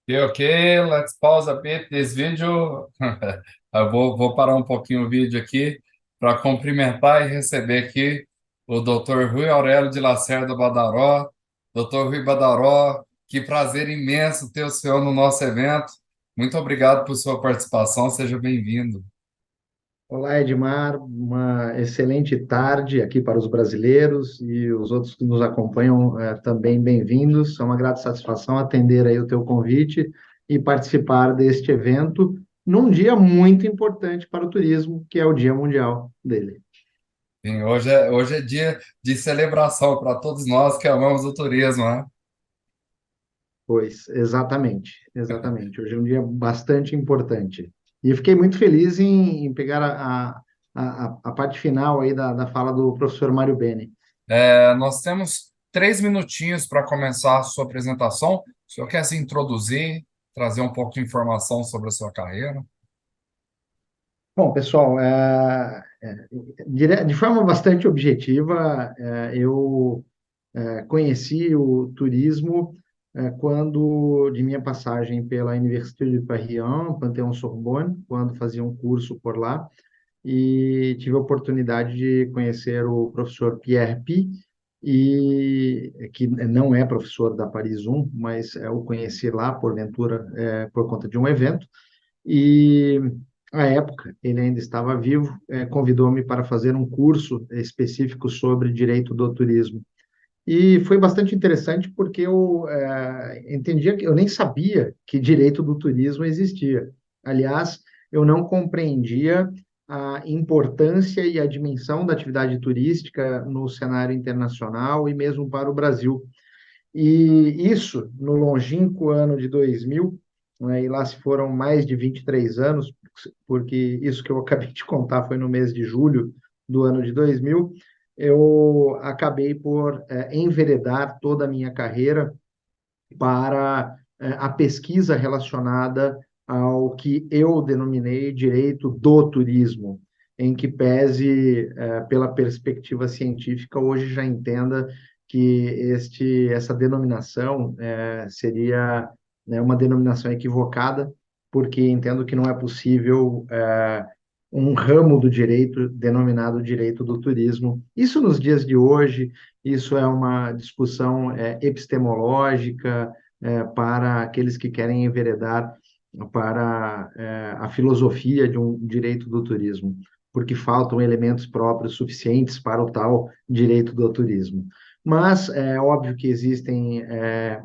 Okay, okay, let's pause a bit this video. Eu vou parar um pouquinho o vídeo aqui para cumprimentar e receber aqui o Dr. Rui Aurélio de Lacerda Badaró. Dr. Rui Badaró, que prazer imenso ter o senhor no nosso evento. Muito obrigado por sua participação, seja bem-vindo. Olá, Edmar. Uma excelente tarde aqui para os brasileiros e os outros que nos acompanham também bem-vindos. É uma grata satisfação atender aí o teu convite e participar deste evento num dia muito importante para o turismo, que é o Dia Mundial dele. Sim, hoje é dia de celebração para todos nós que amamos o turismo, né? Pois, exatamente, exatamente. Hoje é um dia bastante importante. E eu fiquei muito feliz em pegar a parte final aí da fala do professor Mário Beni. Nós temos 3 minutinhos para começar a sua apresentação. O senhor quer se introduzir, trazer um pouco de informação sobre a sua carreira? Bom, pessoal, de forma bastante objetiva, eu conheci o turismo quando, de minha passagem pela Université de Paris 1, Panthéon-Sorbonne, quando fazia um curso por lá, e tive a oportunidade de conhecer o professor Pierre Pi, que não é professor da Paris 1, mas eu o conheci lá, porventura, por conta de um evento, e à época, ele ainda estava vivo, convidou-me para fazer um curso específico sobre direito do turismo. E foi bastante interessante porque eu entendia que eu nem sabia que direito do turismo existia. Aliás, eu não compreendia a importância e a dimensão da atividade turística no cenário internacional e mesmo para o Brasil. E isso, no longínquo ano de 2000, né, e lá se foram mais de 23 anos, porque isso que eu acabei de contar foi no mês de julho do ano de 2000, eu acabei por enveredar toda a minha carreira para a pesquisa relacionada ao que eu denominei direito do turismo, em que pese pela perspectiva científica, hoje já entenda que essa denominação seria, né, uma denominação equivocada, porque entendo que não é possível um ramo do direito denominado direito do turismo. Isso nos dias de hoje, isso é uma discussão epistemológica, para aqueles que querem enveredar para a filosofia de um direito do turismo, porque faltam elementos próprios suficientes para o tal direito do turismo. Mas é óbvio que existem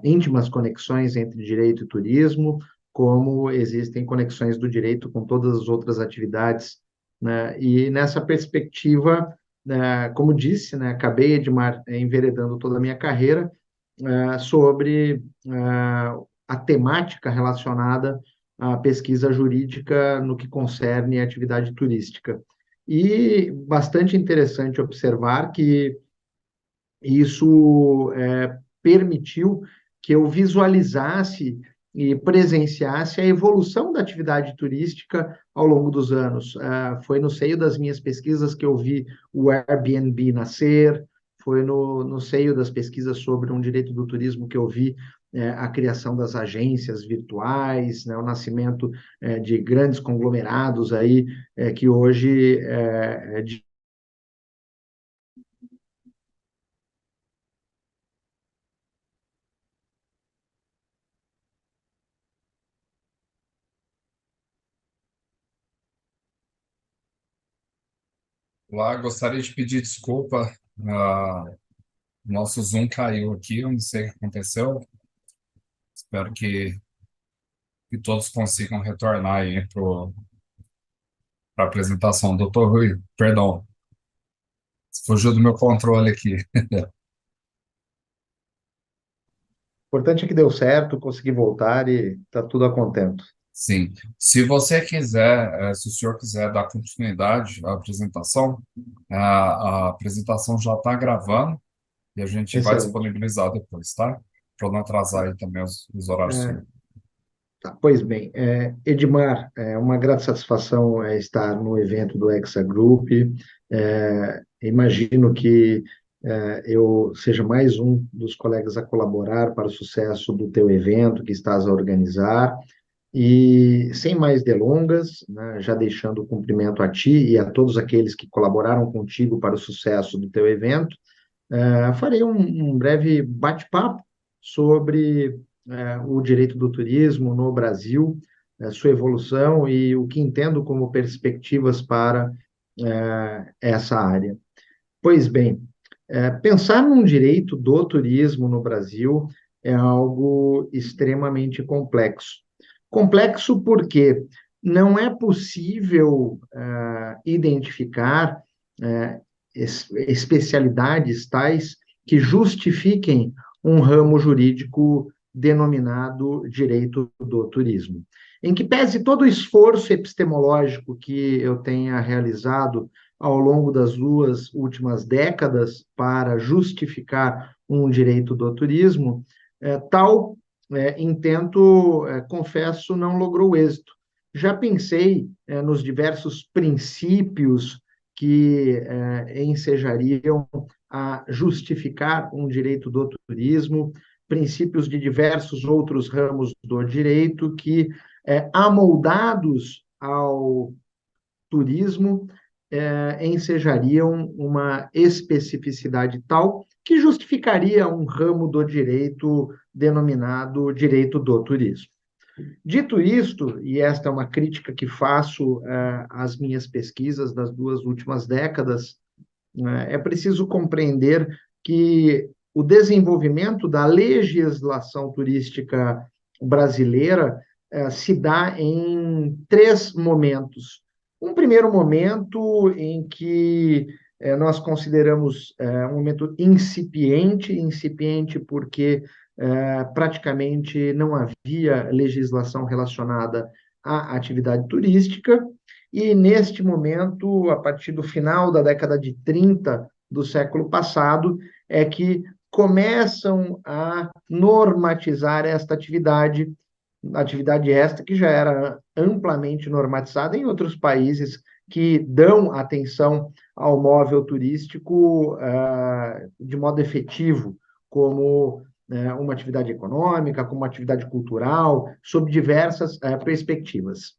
íntimas conexões entre direito e turismo, como existem conexões do direito com todas as outras atividades, né? E nessa perspectiva, como disse, né, acabei de enveredando toda a minha carreira sobre a temática relacionada à pesquisa jurídica no que concerne a atividade turística. E bastante interessante observar que isso permitiu que eu visualizasse e presenciasse a evolução da atividade turística ao longo dos anos. Foi no seio das minhas pesquisas que eu vi o Airbnb nascer, foi no seio das pesquisas sobre um direito do turismo que eu vi a criação das agências virtuais, né, o nascimento de grandes conglomerados aí que hoje Lá, gostaria de pedir desculpa. Nosso Zoom caiu aqui, eu não sei o que aconteceu. Espero que todos consigam retornar aí para a apresentação. Doutor Rui, perdão, fugiu do meu controle aqui. O importante é que deu certo, consegui voltar e está tudo a contento. Sim. Se você quiser, se o senhor quiser dar continuidade à apresentação, a apresentação já está gravando e a gente vai Excelente. disponibilizar depois, tá? Para não atrasar Tá. aí também os horários. É, tá. Pois bem, Edmar, é uma grata satisfação estar no evento do Hexa Group. Imagino que eu seja mais um dos colegas a colaborar para o sucesso do teu evento que estás a organizar. E sem mais delongas, né, já deixando o cumprimento a ti e a todos aqueles que colaboraram contigo para o sucesso do teu evento, farei um breve bate-papo sobre o direito do turismo no Brasil, sua evolução e o que entendo como perspectivas para essa área. Pois bem, pensar num direito do turismo no Brasil é algo extremamente complexo. Complexo porque não é possível identificar especialidades tais que justifiquem um ramo jurídico denominado direito do turismo. Em que pese todo o esforço epistemológico que eu tenha realizado ao longo das duas últimas décadas para justificar um direito do turismo, tal intento, confesso, não logrou êxito. Já pensei nos diversos princípios que ensejariam a justificar um direito do turismo, princípios de diversos outros ramos do direito que, amoldados ao turismo, ensejariam uma especificidade tal que justificaria um ramo do direito denominado direito do turismo. Dito isto, e esta é uma crítica que faço às minhas pesquisas das duas últimas décadas, é preciso compreender que o desenvolvimento da legislação turística brasileira se dá em três momentos. Um primeiro momento em que nós consideramos um momento incipiente porque praticamente não havia legislação relacionada à atividade turística, e neste momento, a partir do final da década de 30 do século passado, é que começam a normatizar esta atividade esta que já era amplamente normatizada em outros países que dão atenção ao móvel turístico de modo efetivo, como uma atividade econômica, como uma atividade cultural, sob diversas perspectivas.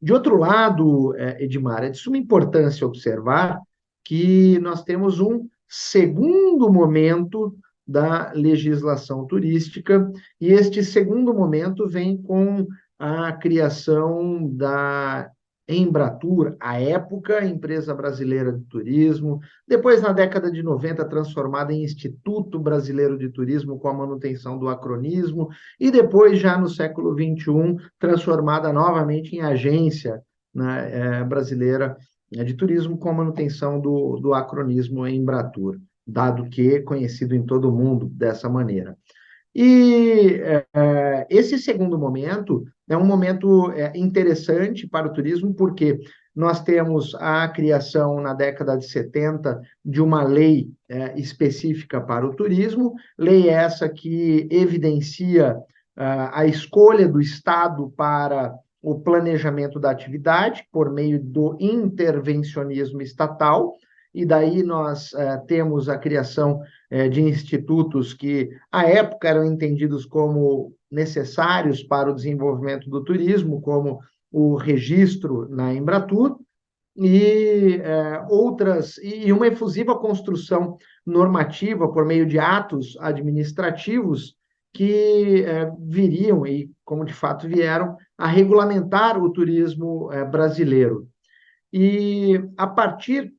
De outro lado, Edmar, é de suma importância observar que nós temos um segundo momento da legislação turística, e este segundo momento vem com a criação da Embratur, à época, Empresa Brasileira de Turismo, depois, na década de 90, transformada em Instituto Brasileiro de Turismo, com a manutenção do acronismo, e depois, já no século XXI, transformada novamente em Agência, né, Brasileira de Turismo, com a manutenção do acronismo Embratur, dado que é conhecido em todo o mundo dessa maneira. E esse segundo momento é um momento interessante para o turismo, porque nós temos a criação, na década de 70, de uma lei específica para o turismo, lei essa que evidencia a escolha do Estado para o planejamento da atividade, por meio do intervencionismo estatal, e daí nós temos a criação de institutos que, à época, eram entendidos como necessários para o desenvolvimento do turismo, como o registro na Embratur, e e uma efusiva construção normativa por meio de atos administrativos que viriam, e como de fato vieram, a regulamentar o turismo brasileiro. E a partir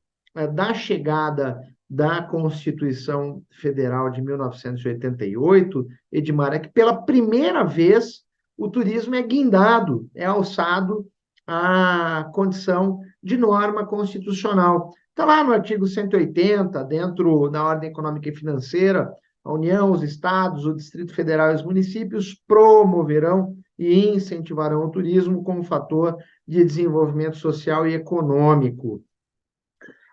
da chegada da Constituição Federal de 1988, Edmar, é que pela primeira vez o turismo é guindado, é alçado à condição de norma constitucional. Está lá no artigo 180, dentro da ordem econômica e financeira, a União, os estados, o Distrito Federal e os municípios promoverão e incentivarão o turismo como fator de desenvolvimento social e econômico.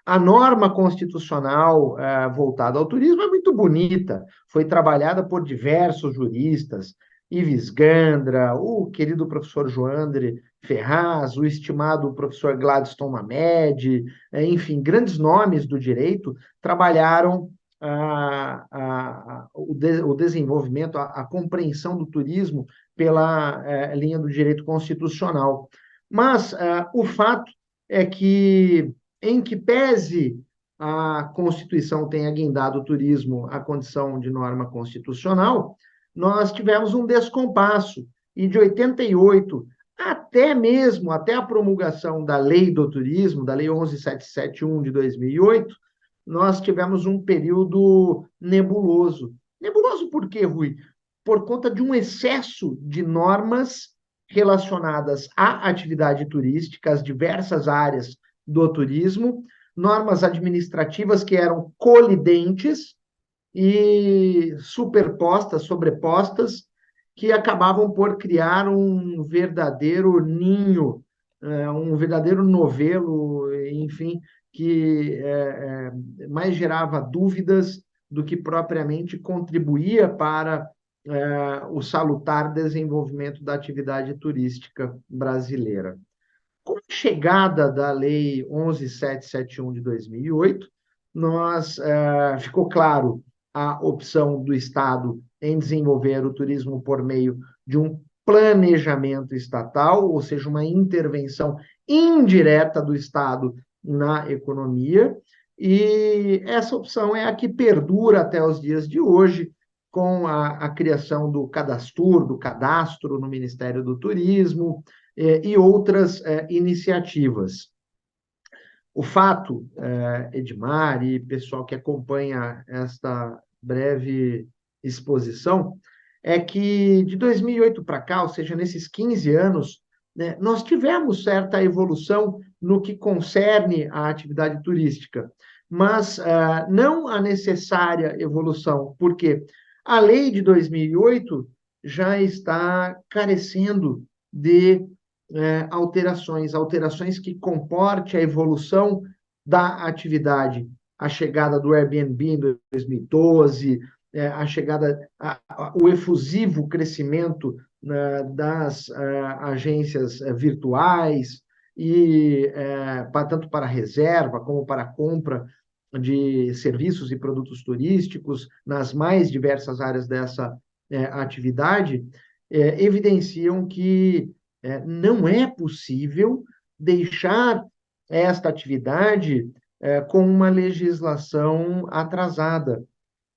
A norma constitucional voltada ao turismo é muito bonita, foi trabalhada por diversos juristas, Ives Gandra, o querido professor Joandre Ferraz, o estimado professor Gladstone Mamed, enfim, grandes nomes do direito trabalharam o desenvolvimento, a compreensão do turismo pela linha do direito constitucional. Mas o fato é que, em que pese a Constituição tenha guindado o turismo à condição de norma constitucional, nós tivemos um descompasso. E de 88 até a promulgação da Lei do Turismo, da Lei 11.771 de 2008, nós tivemos um período nebuloso. Nebuloso por quê, Rui? Por conta de um excesso de normas relacionadas à atividade turística, às diversas áreas do turismo, normas administrativas que eram colidentes e superpostas, sobrepostas, que acabavam por criar um verdadeiro ninho, um verdadeiro novelo, enfim, que mais gerava dúvidas do que propriamente contribuía para o salutar desenvolvimento da atividade turística brasileira. Com a chegada da Lei 11.771 de 2008, ficou claro a opção do Estado em desenvolver o turismo por meio de um planejamento estatal, ou seja, uma intervenção indireta do Estado na economia, e essa opção é a que perdura até os dias de hoje, com a criação do cadastro no Ministério do Turismo, e outras iniciativas. O fato, Edmar e pessoal que acompanha esta breve exposição, é que de 2008 para cá, ou seja, nesses 15 anos, né, nós tivemos certa evolução no que concerne à atividade turística, mas não a necessária evolução, porque a lei de 2008 já está carecendo de alterações que comporte a evolução da atividade, a chegada do Airbnb em 2012, o efusivo crescimento das agências virtuais, e tanto para reserva como para compra de serviços e produtos turísticos nas mais diversas áreas dessa atividade, evidenciam que não é possível deixar esta atividade com uma legislação atrasada.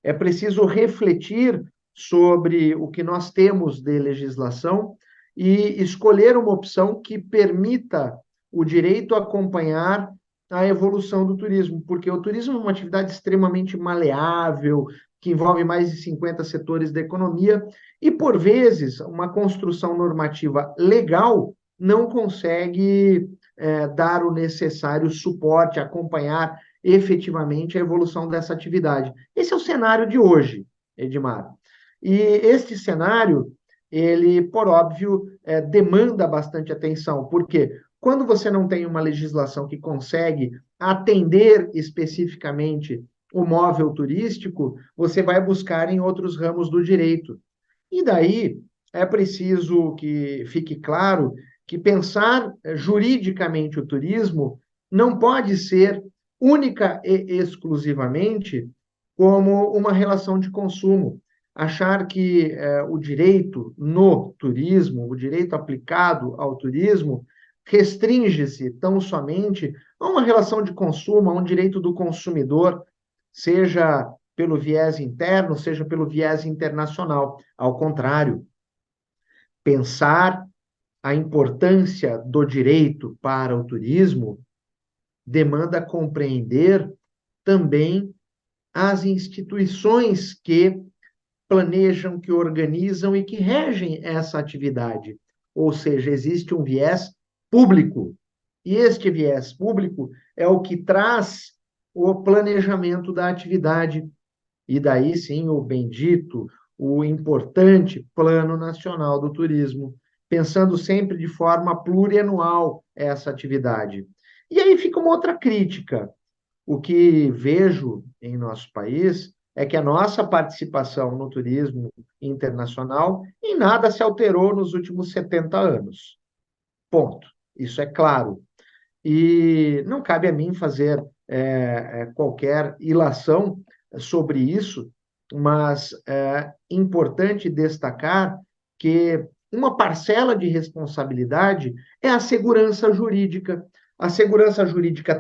É preciso refletir sobre o que nós temos de legislação e escolher uma opção que permita o direito acompanhar a evolução do turismo, porque o turismo é uma atividade extremamente maleável, que envolve mais de 50 setores da economia, e, por vezes, uma construção normativa legal não consegue dar o necessário suporte, acompanhar efetivamente a evolução dessa atividade. Esse é o cenário de hoje, Edmar. E este cenário, ele, por óbvio, demanda bastante atenção, porque quando você não tem uma legislação que consegue atender especificamente o móvel turístico, você vai buscar em outros ramos do direito. E daí é preciso que fique claro que pensar juridicamente o turismo não pode ser única e exclusivamente como uma relação de consumo. Achar que o direito no turismo, o direito aplicado ao turismo, restringe-se tão somente a uma relação de consumo, a um direito do consumidor, seja pelo viés interno, seja pelo viés internacional. Ao contrário, pensar a importância do direito para o turismo demanda compreender também as instituições que planejam, que organizam e que regem essa atividade. Ou seja, existe um viés público. E este viés público é o que traz o planejamento da atividade. E daí sim o bendito, o importante Plano Nacional do Turismo, pensando sempre de forma plurianual essa atividade. E aí fica uma outra crítica. O que vejo em nosso país é que a nossa participação no turismo internacional, e nada se alterou nos últimos 70 anos. Ponto. Isso é claro. E não cabe a mim fazer qualquer ilação sobre isso, mas é importante destacar que uma parcela de responsabilidade é a segurança jurídica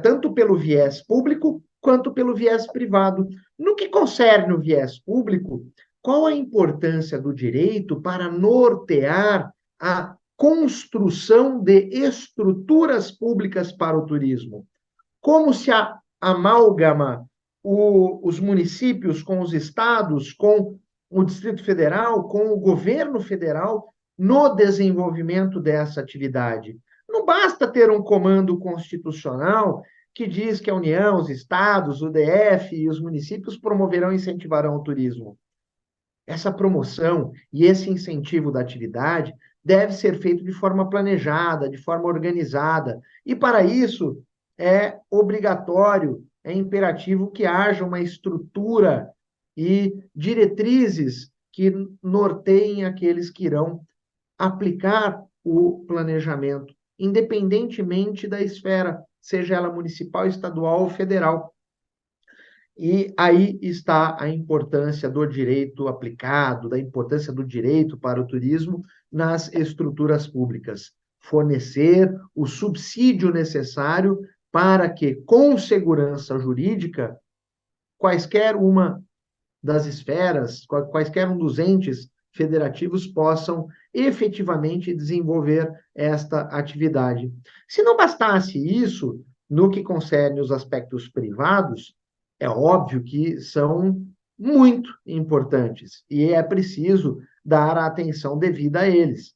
tanto pelo viés público quanto pelo viés privado. No que concerne o viés público, qual a importância do direito para nortear a construção de estruturas públicas para o turismo? Como se amálgama os municípios com os estados, com o Distrito Federal, com o governo federal no desenvolvimento dessa atividade? Não basta ter um comando constitucional que diz que a União, os estados, o DF e os municípios promoverão e incentivarão o turismo. Essa promoção e esse incentivo da atividade deve ser feito de forma planejada, de forma organizada. E, para isso, é obrigatório, é imperativo que haja uma estrutura e diretrizes que norteiem aqueles que irão aplicar o planejamento, independentemente da esfera, seja ela municipal, estadual ou federal. E aí está a importância do direito aplicado, da importância do direito para o turismo nas estruturas públicas. Fornecer o subsídio necessário para que, com segurança jurídica, quaisquer uma das esferas, quaisquer um dos entes federativos possam efetivamente desenvolver esta atividade. Se não bastasse isso, no que concerne os aspectos privados, é óbvio que são muito importantes e é preciso dar a atenção devida a eles.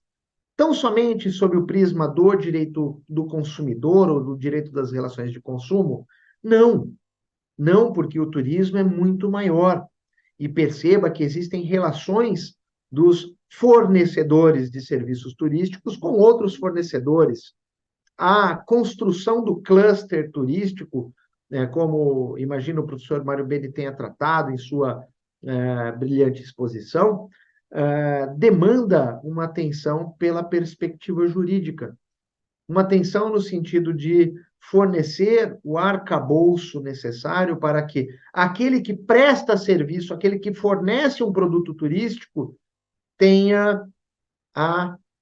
Tão somente sob o prisma do direito do consumidor ou do direito das relações de consumo? Não, não, porque o turismo é muito maior. E perceba que existem relações dos fornecedores de serviços turísticos com outros fornecedores. A construção do cluster turístico, como imagino o professor Mário Beni tenha tratado em sua brilhante exposição, demanda uma atenção pela perspectiva jurídica. Uma atenção no sentido de fornecer o arcabouço necessário para que aquele que presta serviço, aquele que fornece um produto turístico, tenha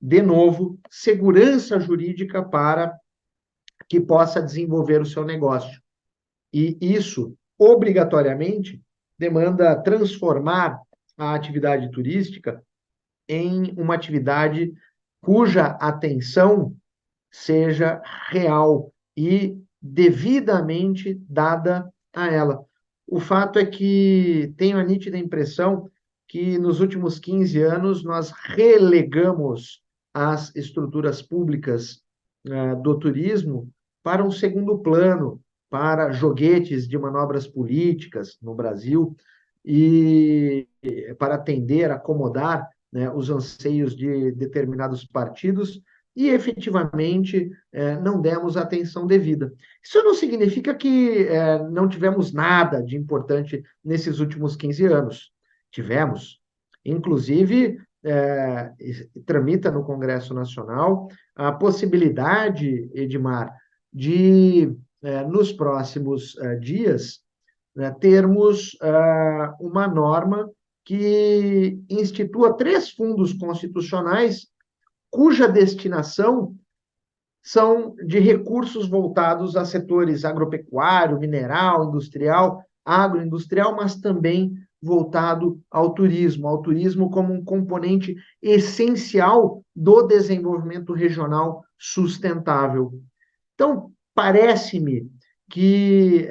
de novo, segurança jurídica para que possa desenvolver o seu negócio. E isso, obrigatoriamente, demanda transformar a atividade turística em uma atividade cuja atenção seja real e devidamente dada a ela. O fato é que tenho a nítida impressão que nos últimos 15 anos nós relegamos as estruturas públicas do turismo para um segundo plano, para joguetes de manobras políticas no Brasil e para atender, acomodar, né, os anseios de determinados partidos e efetivamente não demos a atenção devida. Isso não significa que não tivemos nada de importante nesses últimos 15 anos. Tivemos. Inclusive, tramita no Congresso Nacional a possibilidade, Edmar, de, nos próximos dias, termos uma norma que institua 3 fundos constitucionais cuja destinação são de recursos voltados a setores agropecuário, mineral, industrial, agroindustrial, mas também voltado ao turismo como um componente essencial do desenvolvimento regional sustentável. Então, parece-me que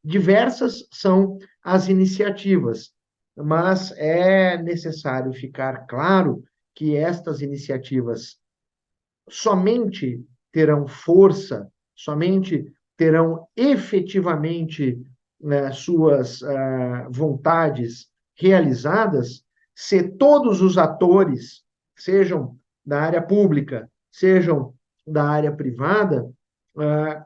diversas são as iniciativas, mas é necessário ficar claro que estas iniciativas somente terão força, somente terão efetivamente suas vontades realizadas se todos os atores, sejam da área pública, sejam da área privada,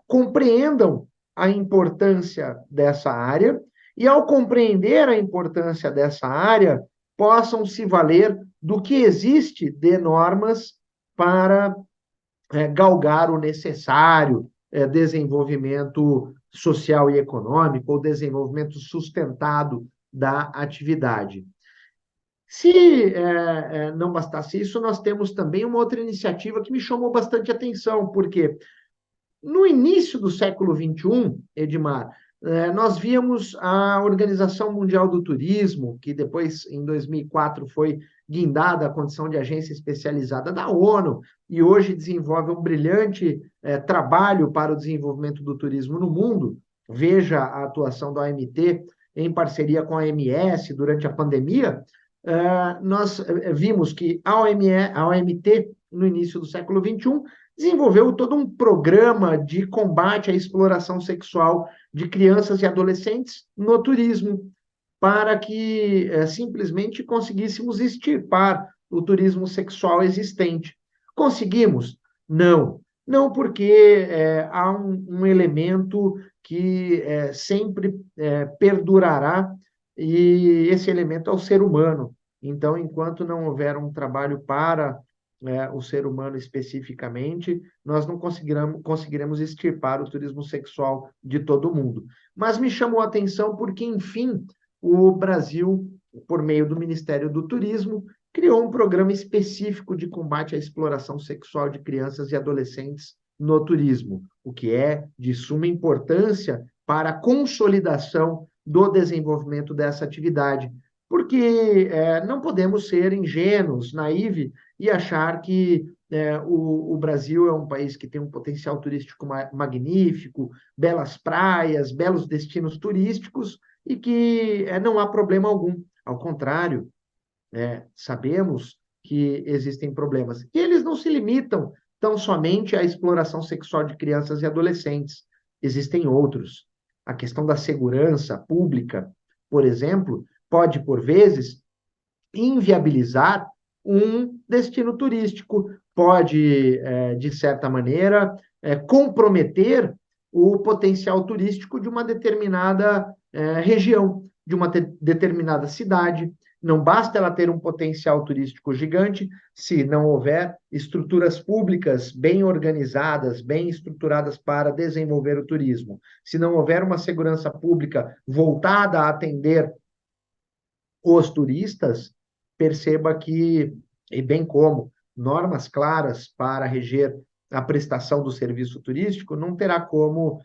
compreendam a importância dessa área e, ao compreender a importância dessa área, possam se valer do que existe de normas para galgar o necessário desenvolvimento social e econômico, ou desenvolvimento sustentado da atividade. Se não bastasse isso, nós temos também uma outra iniciativa que me chamou bastante atenção, porque no início do século XXI, Edmar, nós víamos a Organização Mundial do Turismo, que depois, em 2004, foi guindada à condição de agência especializada da ONU, e hoje desenvolve um brilhante trabalho para o desenvolvimento do turismo no mundo. Veja a atuação da OMT em parceria com a OMS durante a pandemia. Nós vimos que a OMT, no início do século XXI, desenvolveu todo um programa de combate à exploração sexual de crianças e adolescentes no turismo, para que simplesmente conseguíssemos extirpar o turismo sexual existente. Conseguimos? Não. Não, porque há um elemento que sempre perdurará, e esse elemento é o ser humano. Então, enquanto não houver um trabalho para o ser humano especificamente, nós não conseguiremos extirpar o turismo sexual de todo mundo. Mas me chamou a atenção porque, enfim, o Brasil, por meio do Ministério do Turismo, criou um programa específico de combate à exploração sexual de crianças e adolescentes no turismo, o que é de suma importância para a consolidação do desenvolvimento dessa atividade, porque não podemos ser ingênuos, naivos, e achar que o Brasil é um país que tem um potencial turístico magnífico, belas praias, belos destinos turísticos, e que não há problema algum. Ao contrário, sabemos que existem problemas. E eles não se limitam tão somente à exploração sexual de crianças e adolescentes. Existem outros. A questão da segurança pública, por exemplo, pode, por vezes, inviabilizar um destino turístico, pode, de certa maneira, comprometer o potencial turístico de uma determinada região, de uma determinada cidade. Não basta ela ter um potencial turístico gigante, se não houver estruturas públicas bem organizadas, bem estruturadas para desenvolver o turismo. Se não houver uma segurança pública voltada a atender os turistas, perceba que, e bem como normas claras para reger a prestação do serviço turístico, não terá como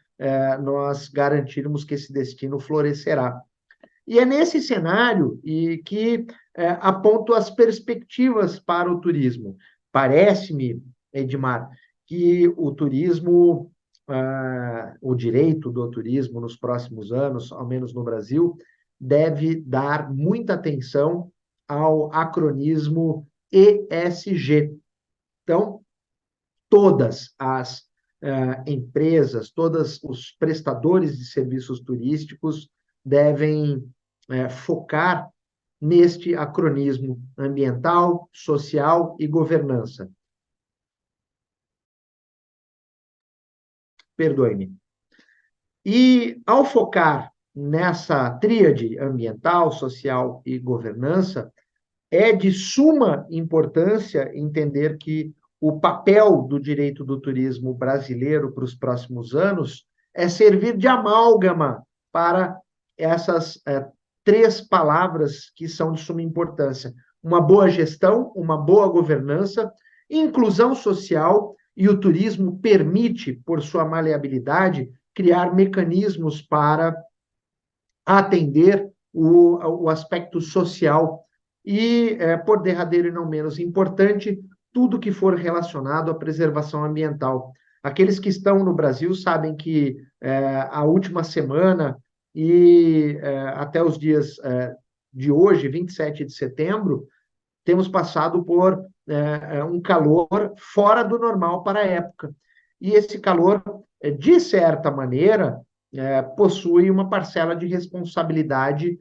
nós garantirmos que esse destino florescerá. E é nesse cenário que aponto as perspectivas para o turismo. Parece-me, Edmar, que o turismo, o direito do turismo nos próximos anos, ao menos no Brasil, deve dar muita atenção ao acronismo ESG. Então, todas as empresas, todos os prestadores de serviços turísticos devem focar neste acronismo ambiental, social e governança. Perdoe-me. E, ao focar nessa tríade ambiental, social e governança, é de suma importância entender que o papel do direito do turismo brasileiro para os próximos anos é servir de amálgama para essas três palavras que são de suma importância: uma boa gestão, uma boa governança, inclusão social, e o turismo permite, por sua maleabilidade, criar mecanismos para atender o aspecto social e, por derradeiro e não menos importante, tudo que for relacionado à preservação ambiental. Aqueles que estão no Brasil sabem que a última semana e até os dias de hoje, 27 de setembro, temos passado por um calor fora do normal para a época. E esse calor, de certa maneira, possui uma parcela de responsabilidade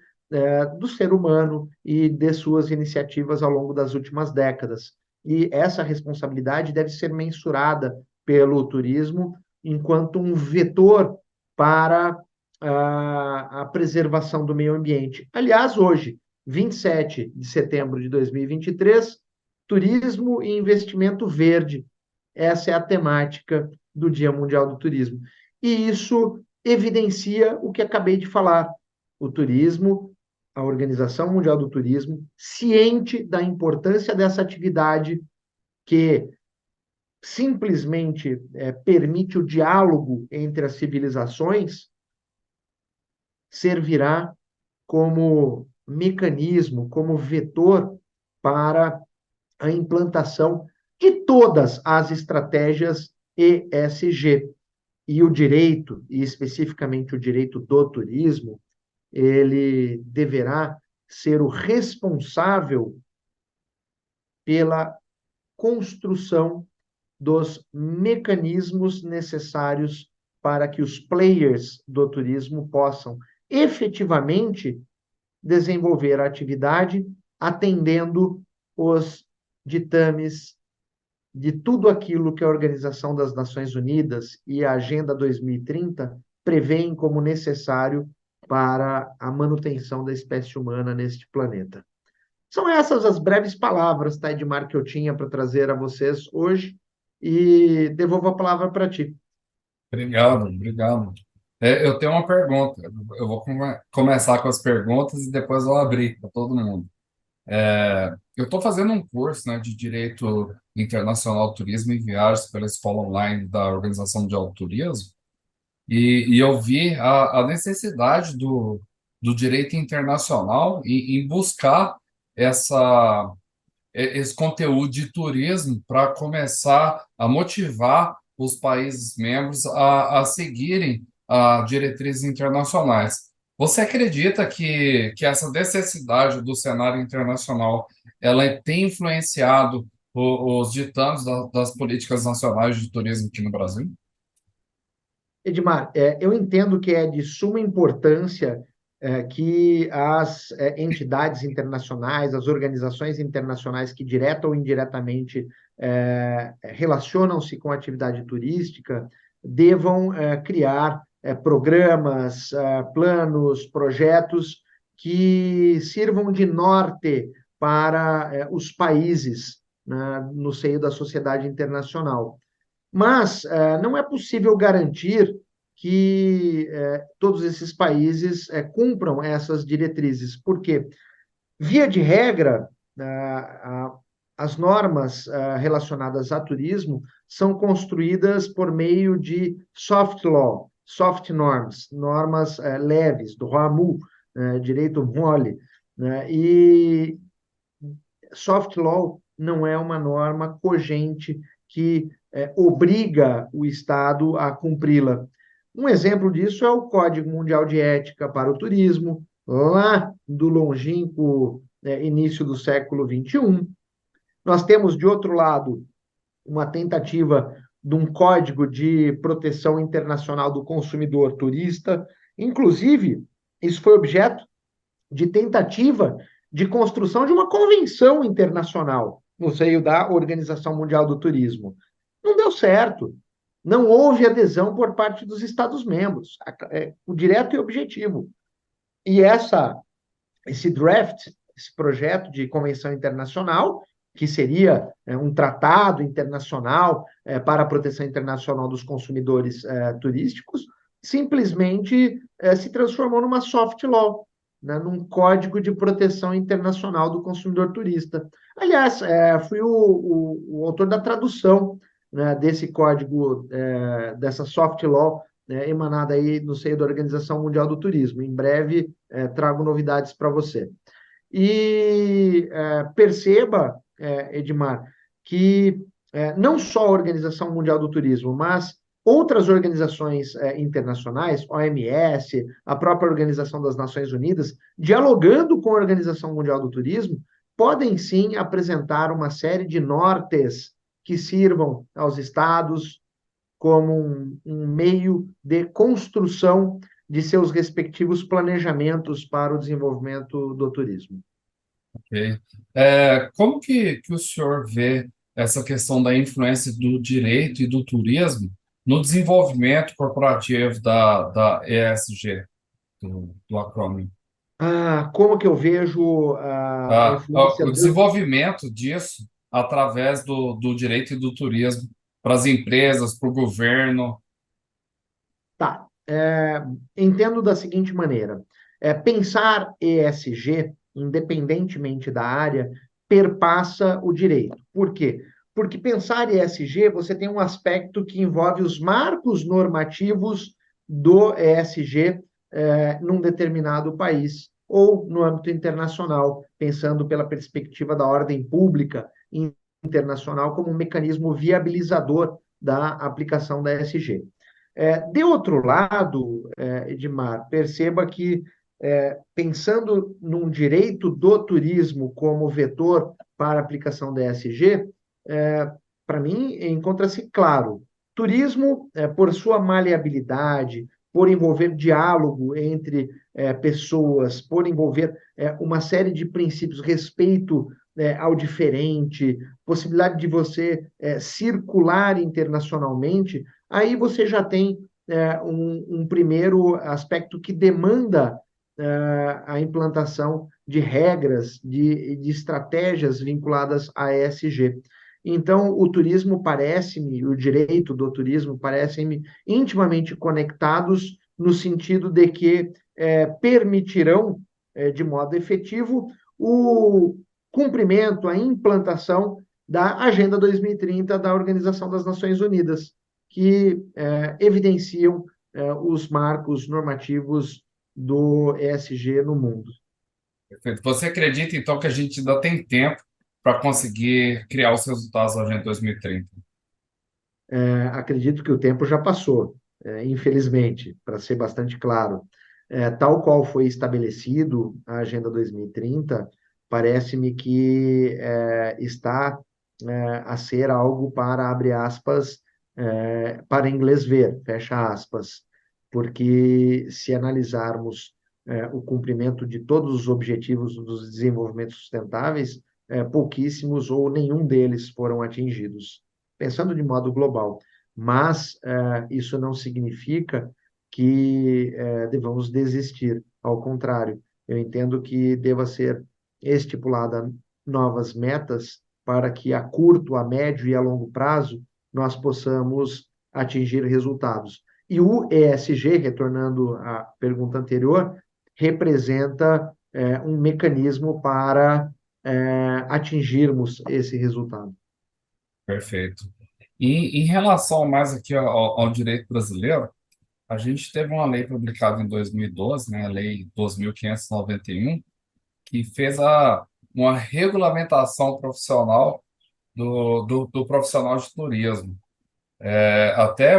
do ser humano e de suas iniciativas ao longo das últimas décadas. E essa responsabilidade deve ser mensurada pelo turismo enquanto um vetor para a preservação do meio ambiente. Aliás, hoje, 27 de setembro de 2023, turismo e investimento verde. Essa é a temática do Dia Mundial do Turismo. E isso evidencia o que acabei de falar. O turismo, a Organização Mundial do Turismo, ciente da importância dessa atividade que simplesmente permite o diálogo entre as civilizações, servirá como mecanismo, como vetor para a implantação de todas as estratégias ESG. E o direito, e especificamente o direito do turismo, ele deverá ser o responsável pela construção dos mecanismos necessários para que os players do turismo possam efetivamente desenvolver a atividade atendendo os ditames de tudo aquilo que a Organização das Nações Unidas e a Agenda 2030 prevêem como necessário para a manutenção da espécie humana neste planeta. São essas as breves palavras, tá, Edmar, que eu tinha para trazer a vocês hoje e devolvo a palavra para ti. Obrigado, obrigado. Eu tenho uma pergunta. Eu vou começar com as perguntas e depois eu abrir para todo mundo. Eu estou fazendo um curso, né, de Direito Internacional, Turismo e Viagens pela Escola Online da Organização Mundial do Turismo e eu vi a necessidade do direito internacional em buscar essa esse conteúdo de turismo para começar a motivar os países membros a seguirem diretrizes internacionais. Você acredita que essa necessidade do cenário internacional ela tem influenciado os ditames das políticas nacionais de turismo aqui no Brasil? Edmar, eu entendo que é de suma importância que as entidades internacionais, as organizações internacionais que direta ou indiretamente relacionam-se com a atividade turística devam criar programas, planos, projetos que sirvam de norte para os países, né, no seio da sociedade internacional. Mas não é possível garantir que todos esses países cumpram essas diretrizes, porque, via de regra, as normas relacionadas a turismo são construídas por meio de soft law, soft norms, normas leves, do RAMU, direito mole, né? E soft law não é uma norma cogente que obriga o Estado a cumpri-la. Um exemplo disso é o Código Mundial de Ética para o Turismo, lá do longínquo início do século XXI. Nós temos, de outro lado, uma tentativa de um Código de Proteção Internacional do Consumidor Turista. Inclusive, isso foi objeto de tentativa de construção de uma convenção internacional no seio da Organização Mundial do Turismo. Não deu certo. Não houve adesão por parte dos Estados-membros. O direto e objetivo. E esse draft, esse projeto de convenção internacional, que seria um tratado internacional para a proteção internacional dos consumidores turísticos, simplesmente se transformou numa soft law, né, num código de proteção internacional do consumidor turista. Aliás, fui o autor da tradução, né, desse código, dessa soft law, emanada aí no seio da Organização Mundial do Turismo. Em breve, trago novidades para você. E perceba, Edmar, que não só a Organização Mundial do Turismo, mas outras organizações internacionais, OMS, a própria Organização das Nações Unidas, dialogando com a Organização Mundial do Turismo, podem sim apresentar uma série de nortes que sirvam aos estados como um meio de construção de seus respectivos planejamentos para o desenvolvimento do turismo. Ok. Como que o senhor vê essa questão da influência do direito e do turismo no desenvolvimento corporativo da ESG, do acrônimo? Como que eu vejo a influência O desenvolvimento disso através do direito e do turismo para as empresas, para o governo. Tá. Entendo da seguinte maneira: pensar ESG, independentemente da área, perpassa o direito. Por quê? Porque pensar ESG, você tem um aspecto que envolve os marcos normativos do ESG num determinado país ou no âmbito internacional, pensando pela perspectiva da ordem pública internacional como um mecanismo viabilizador da aplicação da ESG. De outro lado, Edmar, perceba que, pensando num direito do turismo como vetor para a aplicação da ESG, para mim, encontra-se claro: turismo, por sua maleabilidade, por envolver diálogo entre pessoas, por envolver uma série de princípios, respeito ao diferente, possibilidade de você circular internacionalmente, aí você já tem um primeiro aspecto que demanda a implantação de regras, de estratégias vinculadas à ESG. Então, o turismo parece-me, o direito do turismo parece-me intimamente conectados no sentido de que permitirão, de modo efetivo, o cumprimento, a implantação da Agenda 2030 da Organização das Nações Unidas, que evidenciam os marcos normativos do ESG no mundo. Perfeito. Você acredita, então, que a gente ainda tem tempo para conseguir criar os resultados da Agenda 2030? Acredito que o tempo já passou, infelizmente, para ser bastante claro. Tal qual foi estabelecido a Agenda 2030, parece-me que está a ser algo para, abre aspas, para inglês ver, fecha aspas, porque se analisarmos o cumprimento de todos os objetivos dos desenvolvimentos sustentáveis, pouquíssimos ou nenhum deles foram atingidos, pensando de modo global. Mas isso não significa que devamos desistir. Ao contrário, eu entendo que deva ser estipulada novas metas para que a curto, a médio e a longo prazo nós possamos atingir resultados. E o ESG, retornando à pergunta anterior, representa um mecanismo para atingirmos esse resultado. Perfeito. E em relação mais aqui ao direito brasileiro, a gente teve uma lei publicada em 2012, né, a Lei 2.591, que fez uma regulamentação profissional do profissional de turismo. Até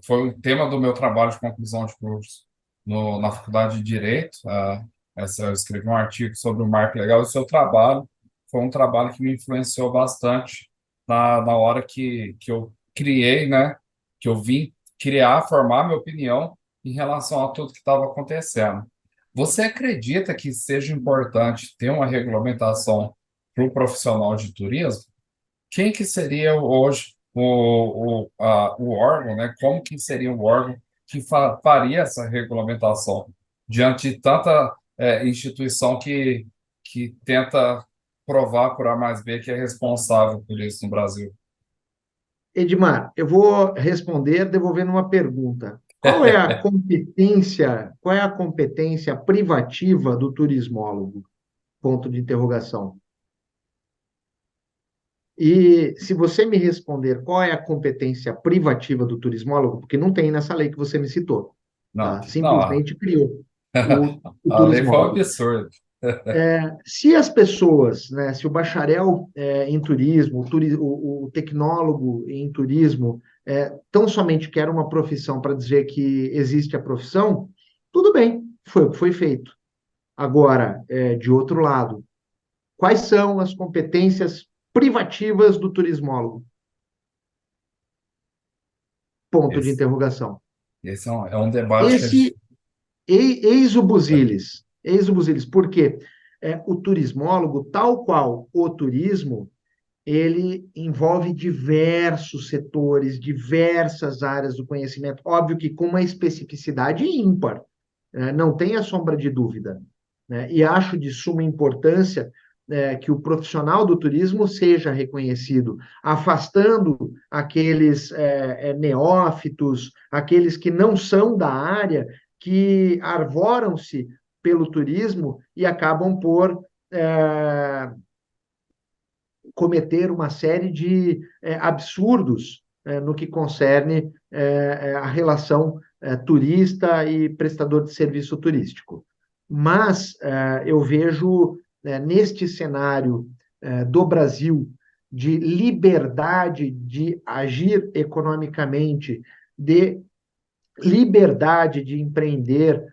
foi um tema do meu trabalho de conclusão de curso na Faculdade de Direito. Eu escrevi um artigo sobre o marco legal. O seu trabalho foi um trabalho que me influenciou bastante na hora que eu criei, né? Que eu vim criar, formar minha opinião em relação a tudo que estava acontecendo. Você acredita que seja importante ter uma regulamentação para o profissional de turismo? Quem que seria hoje o órgão, né? Como que seria o órgão que faria essa regulamentação diante de tanta instituição que tenta provar por A mais B que é responsável por isso no Brasil? Edmar, eu vou responder devolvendo uma pergunta. Qual é a competência privativa do turismólogo? Ponto de interrogação. E se você me responder qual é a competência privativa do turismólogo, porque não tem nessa lei que você me citou, Não, tá? não, a, Simplesmente criou o a lei foi um turismólogo. absurdo. Se as pessoas, né, se o bacharel em turismo, o tecnólogo em turismo, tão somente quer uma profissão para dizer que existe a profissão, tudo bem, foi o que foi feito. Agora, de outro lado, quais são as competências privativas do turismólogo? Ponto de Esse, interrogação. esse é um debate que a gente... Esse eis o busilis, eis o busilis, porque o turismólogo, tal qual o turismo, ele envolve diversos setores, diversas áreas do conhecimento, óbvio que com uma especificidade ímpar, não tenha sombra de dúvida. né? E acho de suma importância que o profissional do turismo seja reconhecido, afastando aqueles neófitos, aqueles que não são da área, que arvoram-se pelo turismo e acabam por cometer uma série de absurdos no que concerne a relação turista e prestador de serviço turístico. Mas eu vejo neste cenário do Brasil de liberdade de agir economicamente, de liberdade de empreender,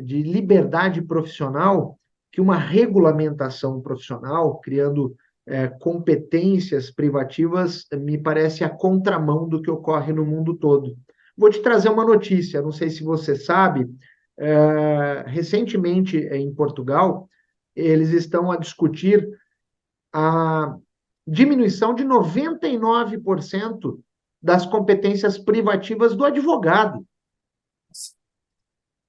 de liberdade profissional, que uma regulamentação profissional, criando competências privativas, me parece a contramão do que ocorre no mundo todo. Vou te trazer uma notícia, não sei se você sabe, recentemente em Portugal, eles estão a discutir a diminuição de 99% das competências privativas do advogado.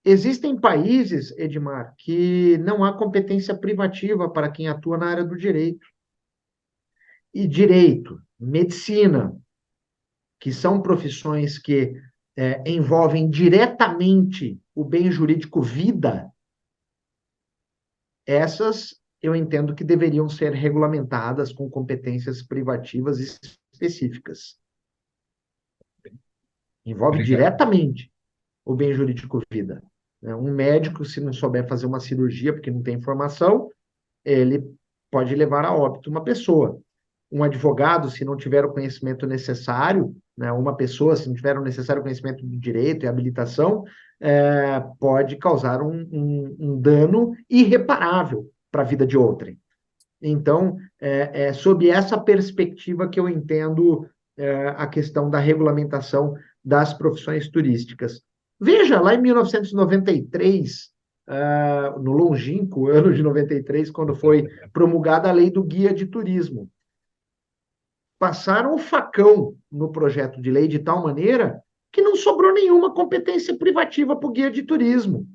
Existem países, Edmar, que não há competência privativa para quem atua na área do direito. E direito, medicina, que são profissões que envolvem diretamente o bem jurídico vida, essas eu entendo que deveriam ser regulamentadas com competências privativas específicas. Envolve Obrigado. diretamente o bem jurídico vida. Um médico, se não souber fazer uma cirurgia porque não tem informação, ele pode levar a óbito uma pessoa. Um advogado, se não tiver o conhecimento necessário, né, uma pessoa, se não tiver o necessário conhecimento do direito e habilitação, pode causar um dano irreparável para a vida de outrem. Então, sob essa perspectiva que eu entendo a questão da regulamentação das profissões turísticas. Veja, lá em 1993, no longínquo ano de 93, quando foi promulgada a lei do guia de turismo, passaram o facão no projeto de lei de tal maneira que não sobrou nenhuma competência privativa para o guia de turismo.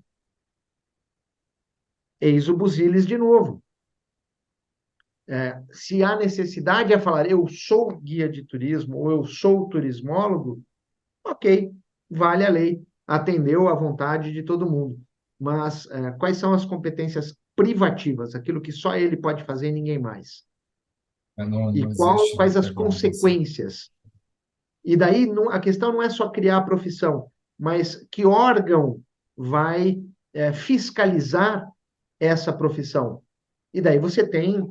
Eis o busilis de novo. Se há necessidade é falar eu sou guia de turismo ou eu sou turismólogo, ok, vale a lei, atendeu à vontade de todo mundo. Mas quais são as competências privativas, aquilo que só ele pode fazer e ninguém mais? Não, E não existe quais as regulamentação. consequências? E daí a questão não é só criar a profissão, mas que órgão vai fiscalizar essa profissão? E daí você tem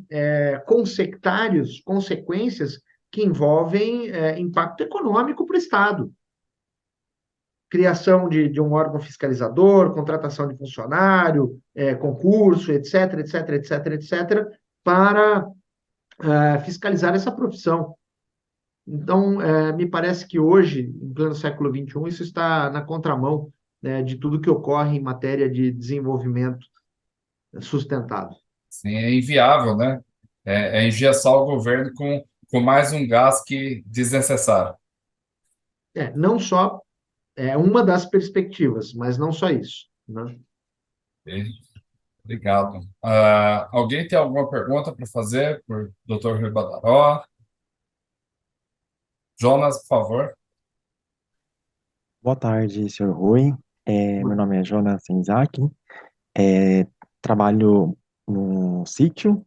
consequências que envolvem impacto econômico para o Estado. Criação de um órgão fiscalizador, contratação de funcionário, concurso, etc., etc., etc., etc., para fiscalizar essa profissão. Então, me parece que hoje, em pleno século XXI, isso está na contramão, né, de tudo que ocorre em matéria de desenvolvimento sustentável. Sim, é inviável, né? É engessar o governo com mais um gás que desnecessário. Não só uma das perspectivas, mas não só isso, né? Ok, obrigado. Alguém tem alguma pergunta para fazer para o Dr. Rui Badaró? Jonas, por favor. Boa tarde, senhor Rui. Meu nome é Jonas Senzaki. É, trabalho no sítio,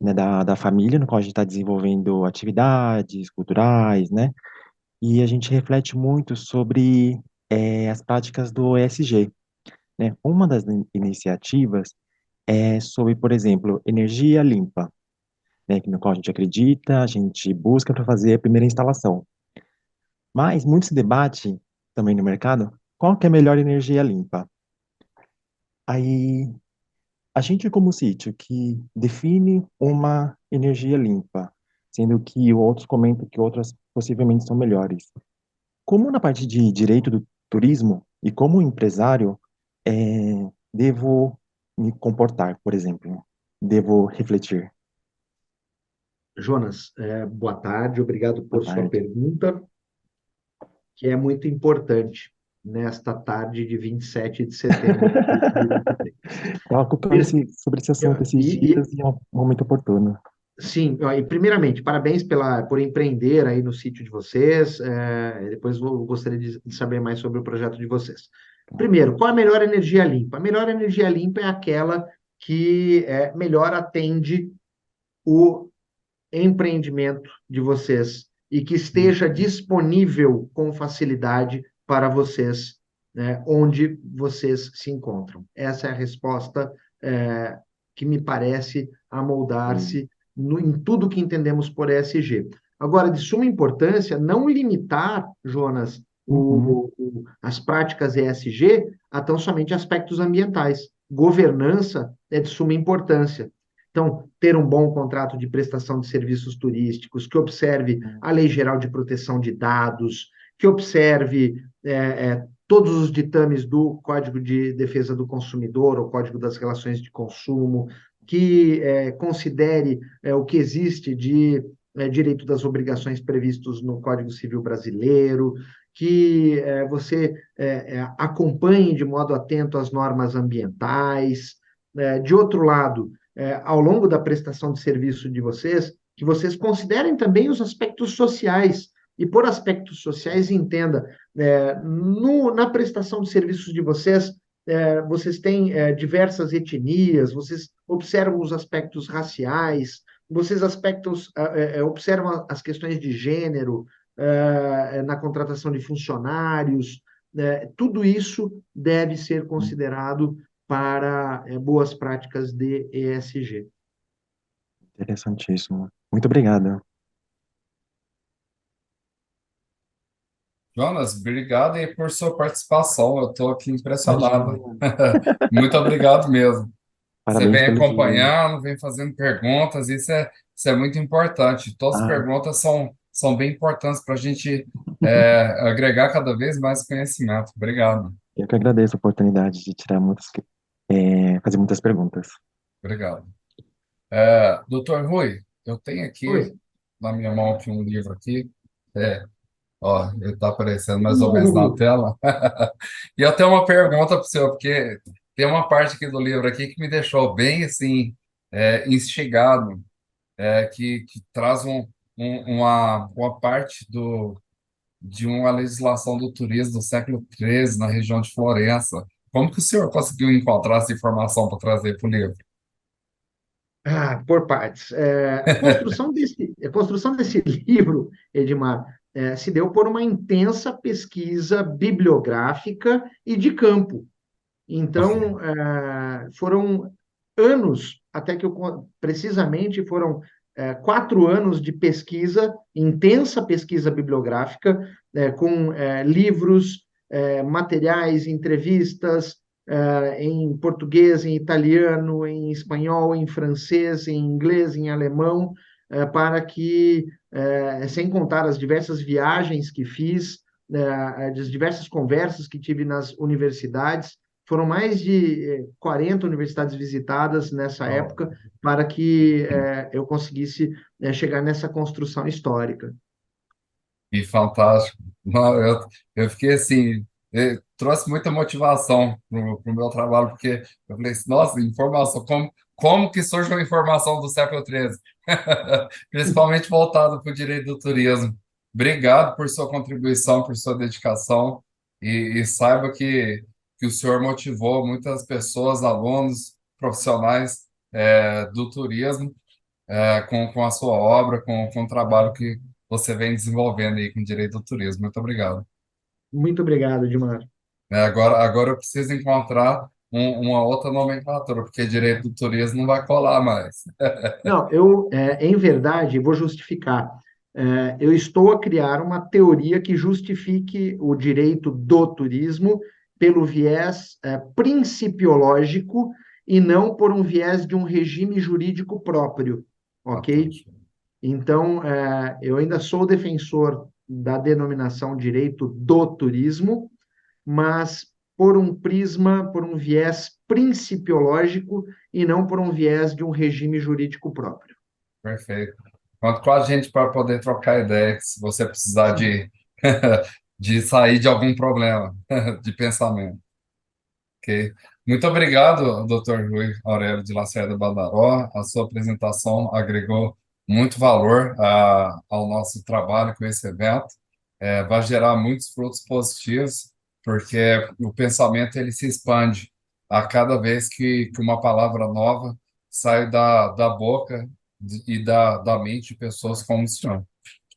né, da família, no qual a gente está desenvolvendo atividades culturais, né? E a gente reflete muito sobre as práticas do ESG, né? Uma das iniciativas é sobre, por exemplo, energia limpa, né? No qual a gente acredita, a gente busca para fazer a primeira instalação. Mas muito se debate também no mercado qual que é a melhor energia limpa. Aí, a gente como sítio que define uma energia limpa, sendo que outros comentam que outras possivelmente são melhores. Como na parte de direito do turismo e como empresário, devo me comportar, por exemplo? Devo refletir. Jonas, boa tarde, obrigado Boa por sua tarde. pergunta, que é muito importante. nesta tarde de 27 de setembro de 2023. Estava acompanhando sobre esse assunto esses E, dias e é um momento oportuno. sim, ó, e primeiramente, parabéns por empreender aí no sítio de vocês. Depois gostaria de saber mais sobre o projeto de vocês. Primeiro, qual é a melhor energia limpa? A melhor energia limpa é aquela que melhor atende o empreendimento de vocês e que esteja disponível com facilidade para vocês, né, onde vocês se encontram. Essa é a resposta é, que me parece Sim. amoldar-se em tudo que entendemos por ESG. Agora, de suma importância, não limitar, Jonas, Uhum. as práticas ESG a tão somente aspectos ambientais. Governança é de suma importância. Então, ter um bom contrato de prestação de serviços turísticos, que observe a Lei Geral de Proteção de Dados, que observe todos os ditames do Código de Defesa do Consumidor, ou Código das Relações de Consumo, que considere o que existe de direito das obrigações previstos no Código Civil Brasileiro, que você acompanhe de modo atento as normas ambientais. De outro lado, ao longo da prestação de serviço de vocês, que vocês considerem também os aspectos sociais. E por aspectos sociais, entenda, na prestação de serviços de vocês, vocês têm diversas etnias, vocês observam os aspectos raciais, vocês observam as questões de gênero na contratação de funcionários. Tudo isso deve ser considerado para boas práticas de ESG. Interessantíssimo. Muito obrigado. Jonas, obrigado aí por sua participação. Eu estou aqui impressionado. Imagina. Muito obrigado mesmo. Você Parabéns vem pelos. acompanhando, vem fazendo perguntas, isso é muito importante. Todas as Ah, perguntas são bem importantes para a gente agregar cada vez mais conhecimento. Obrigado, eu que agradeço a oportunidade de tirar fazer muitas perguntas. obrigado. Doutor Rui, eu tenho aqui Oi. na minha mão aqui um livro aqui. É, Ó, ele está aparecendo mais ou menos na tela. E eu tenho uma pergunta para o senhor, porque tem uma parte aqui do livro aqui que me deixou bem assim, instigado, que traz uma parte de uma legislação do turismo do século XIII na região de Florença. Como que o senhor conseguiu encontrar essa informação para trazer para o livro? Por partes. A construção desse livro, Edmar, se deu por uma intensa pesquisa bibliográfica e de campo. Então, foram anos, até que precisamente foram 4 anos de pesquisa, intensa pesquisa bibliográfica, com livros, materiais, entrevistas, em português, em italiano, em espanhol, em francês, em inglês, em alemão, sem contar as diversas viagens que fiz, as diversas conversas que tive nas universidades, foram mais de 40 universidades visitadas nessa Ó, época para que eu conseguisse chegar nessa construção histórica. e fantástico. Não, eu fiquei assim, trouxe muita motivação para o meu trabalho, porque eu falei assim, nossa, informação, como que surge uma informação do século XIII? Principalmente voltado para o direito do turismo. Obrigado por sua contribuição, por sua dedicação, e saiba que o senhor motivou muitas pessoas, alunos, profissionais, do turismo, com a sua obra, com o trabalho que você vem desenvolvendo aí com direito do turismo. Muito obrigado. Muito obrigado, Edmar. Agora eu preciso encontrar uma outra nomenclatura, porque direito do turismo não vai colar mais. Não, em verdade, vou justificar. Eu estou a criar uma teoria que justifique o direito do turismo pelo viés principiológico e não por um viés de um regime jurídico próprio, ok? Fantástico. Então, eu ainda sou defensor da denominação direito do turismo, mas por um viés principiológico e não por um viés de um regime jurídico próprio. Perfeito. Conta com a gente para poder trocar ideias. Se você precisar Sim. de sair de algum problema de pensamento. Ok? Muito obrigado, Dr. Rui Aurélio de Lacerda Badaró. A sua apresentação agregou muito valor ao nosso trabalho com esse evento. Vai gerar muitos frutos positivos, porque o pensamento ele se expande a cada vez que uma palavra nova sai da boca e da mente de pessoas como o senhor,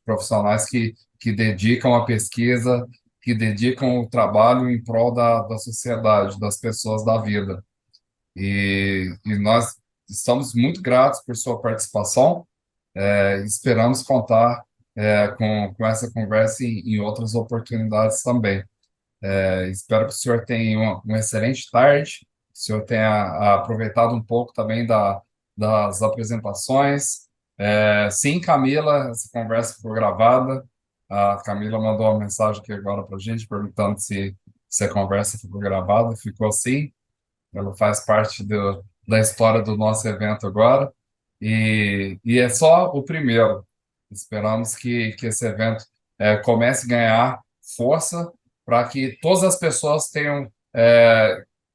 profissionais que dedicam a pesquisa, que dedicam o trabalho em prol da sociedade, das pessoas da vida. E nós estamos muito gratos por sua participação. Esperamos contar com essa conversa em outras oportunidades também. Espero que o senhor tenha uma excelente tarde, que o senhor tenha aproveitado um pouco também das apresentações. Sim, Camila, essa conversa foi gravada. A Camila mandou uma mensagem aqui agora para a gente, perguntando se a conversa ficou gravada. Ficou sim, ela faz parte da história do nosso evento agora. E é só o primeiro. Esperamos que esse evento comece a ganhar força para que todas as pessoas tenham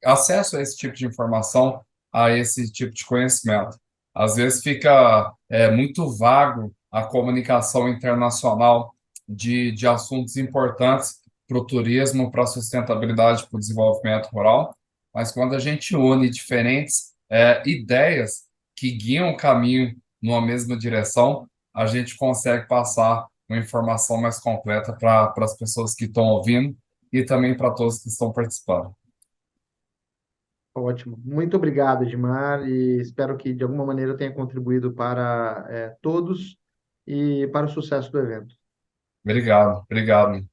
acesso a esse tipo de informação, a esse tipo de conhecimento. Às vezes fica muito vago a comunicação internacional de assuntos importantes para o turismo, para a sustentabilidade, para o desenvolvimento rural, mas quando a gente une diferentes ideias que guiam o caminho numa mesma direção, a gente consegue passar uma informação mais completa para as pessoas que estão ouvindo e também para todos que estão participando. Ótimo. Muito obrigado, Edmar, e espero que de alguma maneira eu tenha contribuído para todos e para o sucesso do evento. Obrigado, obrigado.